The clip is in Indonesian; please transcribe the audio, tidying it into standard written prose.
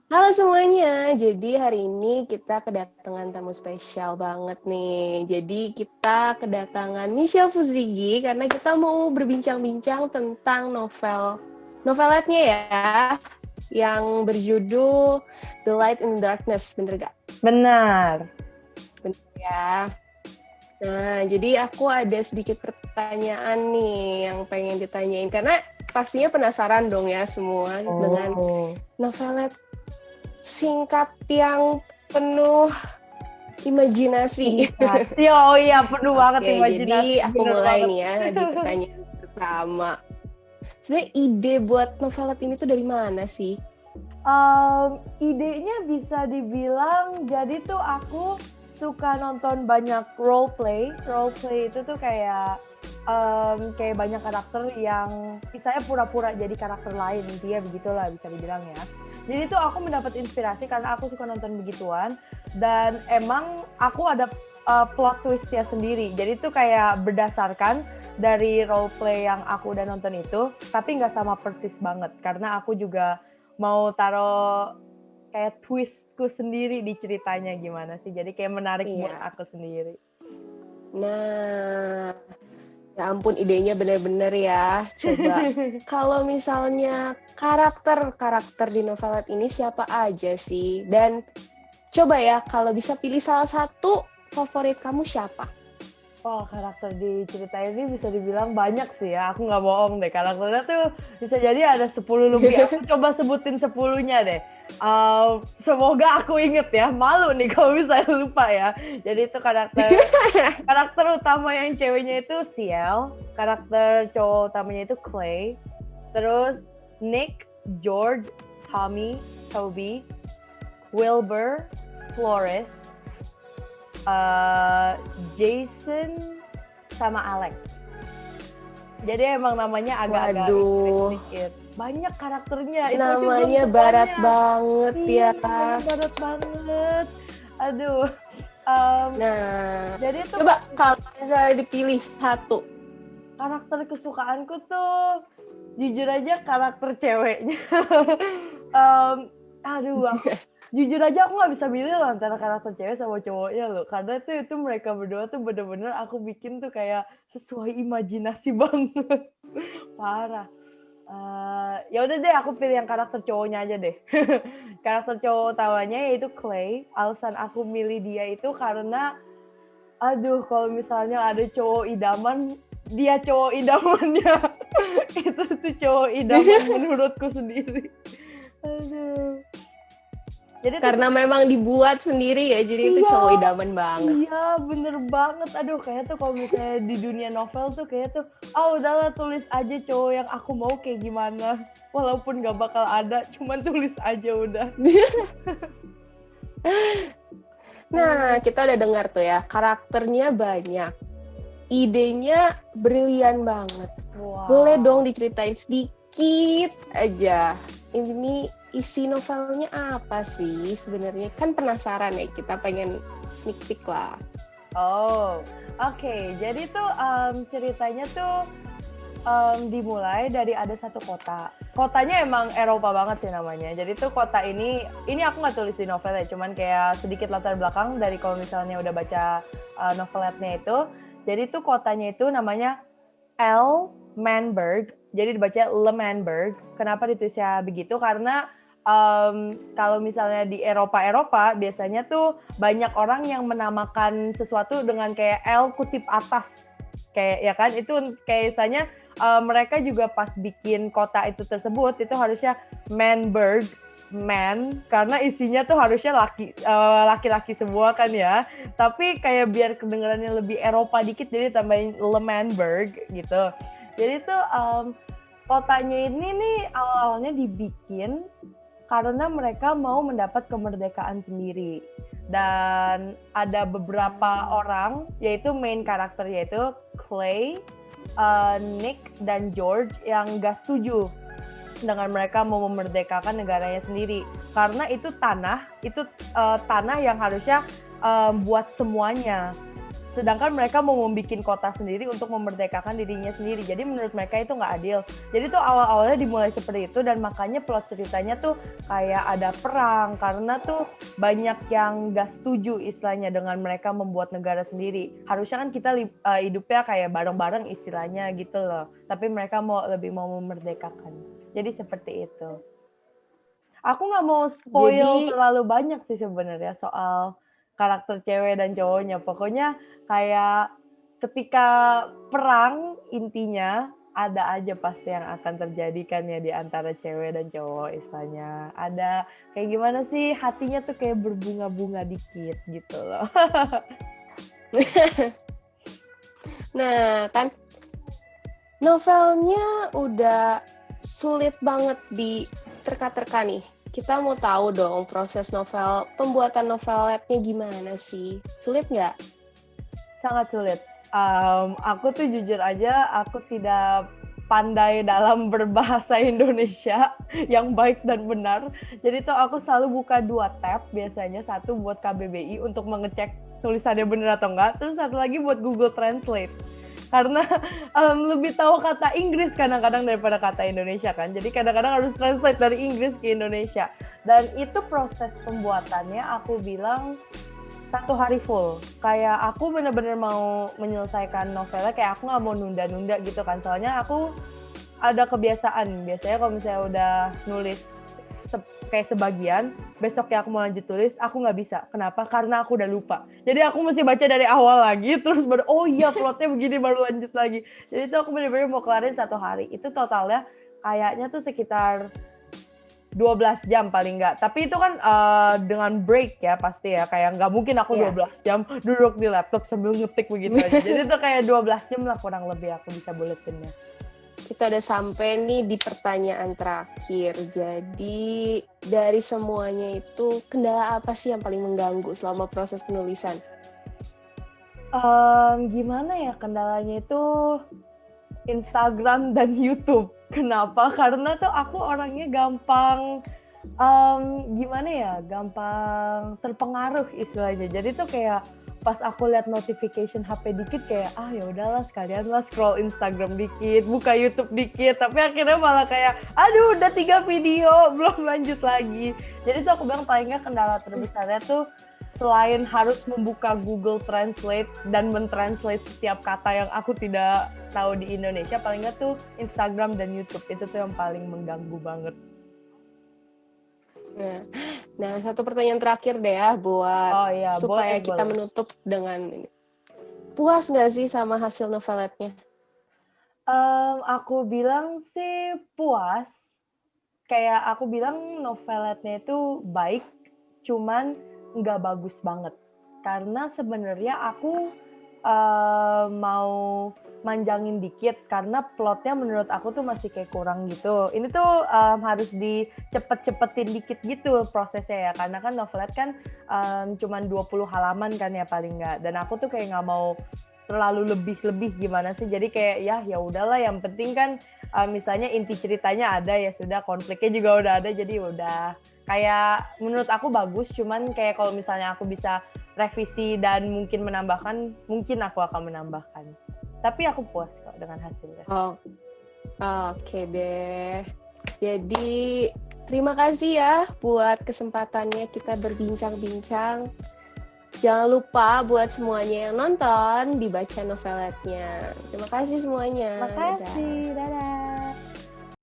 Halo semuanya, jadi hari ini kita kedatangan tamu spesial banget nih. Jadi kita kedatangan Michelle Fuzigi karena kita mau berbincang-bincang tentang noveletnya ya, yang berjudul The Light in the Darkness, bener gak? Benar. Bener ya. Nah, jadi aku ada sedikit pertanyaan nih yang pengen ditanyain karena pastinya penasaran dong ya semua dengan novelet singkat yang penuh imajinasi. Oh iya, penuh banget Oke, jadi imajinasi. aku Bener mulai banget. nih ya di pertanyaan pertama. Sebenarnya ide buat novelet ini tuh dari mana sih? Idenya bisa dibilang, jadi tuh aku suka nonton banyak role play. Role play itu tuh kayak banyak karakter yang saya pura-pura jadi karakter lain, intinya begitulah bisa dibilang ya. Jadi tuh aku mendapat inspirasi karena aku suka nonton begituan, dan emang aku ada plot twistnya sendiri. Jadi tuh kayak berdasarkan dari role play yang aku udah nonton itu, tapi nggak sama persis banget karena aku juga mau taruh kayak twistku sendiri di ceritanya gimana sih. Jadi kayak menarik buat aku sendiri. Nah, ya ampun idenya bener-bener ya. Coba, kalau misalnya karakter di novelet ini siapa aja sih? Dan coba ya, kalau bisa pilih salah satu, favorit kamu siapa? Oh, karakter di cerita ini bisa dibilang banyak sih ya. Aku nggak bohong deh. Karakternya tuh bisa jadi ada 10 lebih. Aku coba sebutin 10-nya deh. Semoga aku inget ya. Malu nih kalau misalnya lupa ya. Jadi itu karakter utama yang ceweknya itu Ciel. Karakter cowok utamanya itu Clay. Terus Nick, George, Tommy, Toby, Wilbur, Flores, Jason sama Alex. Jadi emang namanya agak-agak sedikit. Banyak karakternya. Namanya barat banget ya. Barat banget. Aduh. Nah, jadi itu coba kalau misalnya dipilih satu. Karakter kesukaanku tuh jujur aja karakter ceweknya. Jujur aja aku nggak bisa milih loh antara karakter cewek sama cowoknya loh, karena itu mereka berdua tuh bener-bener aku bikin tuh kayak sesuai imajinasi banget. Parah. Ya udah deh, aku pilih yang karakter cowoknya aja deh. Karakter cowok utamanya yaitu Clay. Alasan aku milih dia itu karena kalau misalnya ada cowok idaman, dia cowok idamannya. Itu tuh cowok idaman menurutku sendiri. Jadi karena memang dibuat sendiri ya, jadi itu cowok idaman banget. Iya, bener banget. Kayak tuh kalau misalnya di dunia novel tuh kayak tuh, udahlah tulis aja cowok yang aku mau kayak gimana. Walaupun gak bakal ada, cuman tulis aja udah. Nah, kita udah dengar tuh ya, karakternya banyak. Idenya brilian banget. Wow. Boleh dong diceritain sedikit aja. Ini isi novelnya apa sih sebenarnya? Kan penasaran ya, kita pengen sneak peek lah. Oke. Jadi tuh ceritanya tuh dimulai dari ada satu kota. Kotanya emang Eropa banget sih namanya. Jadi tuh kota ini aku nggak tulis di novelnya, cuman kayak sedikit latar belakang dari kalau misalnya udah baca noveletnya itu. Jadi tuh kotanya itu namanya L. Manberg. Jadi dibaca Le Manberg. Kenapa ditulisnya begitu? Karena kalau misalnya di Eropa biasanya tuh banyak orang yang menamakan sesuatu dengan kayak L kutip atas. Kayak ya kan, itu kayak misalnya mereka juga pas bikin kota itu tersebut itu harusnya Manberg, man, karena isinya tuh harusnya laki-laki semua kan ya. Tapi kayak biar kedengarannya lebih Eropa dikit jadi tambahin Le Manberg gitu. Jadi tuh kotanya ini nih awal-awalnya dibikin karena mereka mau mendapat kemerdekaan sendiri. Dan ada beberapa orang, yaitu main karakter yaitu Clay, Nick, dan George yang gak setuju dengan mereka mau memerdekakan negaranya sendiri. Karena itu tanah yang harusnya buat semuanya. sedangkan mereka mau membuat kota sendiri untuk memerdekakan dirinya sendiri. Jadi menurut mereka itu nggak adil. Jadi tuh awal-awalnya dimulai seperti itu, dan makanya plot ceritanya tuh kayak ada perang karena tuh banyak yang nggak setuju istilahnya dengan mereka membuat negara sendiri. Harusnya kan kita hidupnya kayak bareng-bareng istilahnya gitu loh. Tapi mereka lebih mau memerdekakan. Jadi seperti itu. Aku nggak mau spoil terlalu banyak sih sebenarnya soal karakter cewek dan cowoknya. Pokoknya kayak ketika perang intinya ada aja pasti yang akan terjadi kan ya di antara cewek dan cowok istilahnya. Ada kayak gimana sih, hatinya tuh kayak berbunga-bunga dikit gitu loh. Nah kan novelnya udah sulit banget diterka-terka nih. Kita mau tahu dong proses pembuatan noveletnya gimana sih? Sulit nggak? Sangat sulit. Aku tuh jujur aja, aku tidak pandai dalam berbahasa Indonesia yang baik dan benar. Jadi tuh aku selalu buka 2 tab biasanya. Satu buat KBBI untuk mengecek tulisannya benar atau enggak. Terus satu lagi buat Google Translate. Karena lebih tahu kata Inggris kadang-kadang daripada kata Indonesia kan. Jadi kadang-kadang harus translate dari Inggris ke Indonesia. Dan itu proses pembuatannya aku bilang 1 hari full. Kayak aku bener-bener mau menyelesaikan novelnya, kayak aku nggak mau nunda-nunda gitu kan. Soalnya aku ada kebiasaan. Biasanya kalau misalnya udah nulis kayak sebagian, besoknya aku mau lanjut tulis, aku nggak bisa. Kenapa? Karena aku udah lupa. Jadi aku mesti baca dari awal lagi, terus baru, oh iya plotnya begini, baru lanjut lagi. Jadi itu aku bener-bener mau kelarin 1 hari. Itu totalnya kayaknya tuh sekitar 12 jam paling nggak. Tapi itu kan dengan break ya pasti ya. Kayak nggak mungkin aku 12 jam duduk di laptop sambil ngetik begitu aja. Jadi itu kayak 12 jam lah kurang lebih aku bisa buletinnya. Kita udah sampai nih di pertanyaan terakhir. Jadi dari semuanya itu kendala apa sih yang paling mengganggu selama proses penulisan? Gimana ya kendalanya itu Instagram dan YouTube. Kenapa? Karena tuh aku orangnya gampang gimana ya? Gampang terpengaruh istilahnya. Jadi tuh kayak pas aku lihat notification HP dikit kayak ya udahlah sekalian lah scroll Instagram dikit, buka YouTube dikit, tapi akhirnya malah kayak aduh udah 3 video belum lanjut lagi. Jadi tuh aku bilang paling nggak kendala terbesarnya tuh selain harus membuka Google Translate dan mentranslate setiap kata yang aku tidak tahu di Indonesia, paling nggak tuh Instagram dan YouTube itu tuh yang paling mengganggu banget. Nah, satu pertanyaan terakhir deh ya buat supaya kita menutup dengan ini. Puas nggak sih sama hasil noveletnya? Aku bilang sih puas. Kayak aku bilang noveletnya itu baik, cuman nggak bagus banget. Karena sebenarnya aku mau manjangin dikit karena plotnya menurut aku tuh masih kayak kurang gitu. Ini tuh harus dicepet-cepetin dikit gitu prosesnya ya, karena kan novelet kan cuman 20 halaman kan ya paling nggak. Dan aku tuh kayak nggak mau terlalu lebih gimana sih. Jadi kayak ya udahlah, yang penting kan misalnya inti ceritanya ada, ya sudah, konfliknya juga udah ada, jadi udah kayak menurut aku bagus. Cuman kayak kalau misalnya aku bisa revisi dan mungkin menambahkan, mungkin aku akan menambahkan. Tapi aku puas kok dengan hasilnya. Oke deh. Jadi terima kasih ya buat kesempatannya kita berbincang-bincang. Jangan lupa buat semuanya yang nonton dibaca noveletnya. Terima kasih semuanya. Terima kasih. Dadah.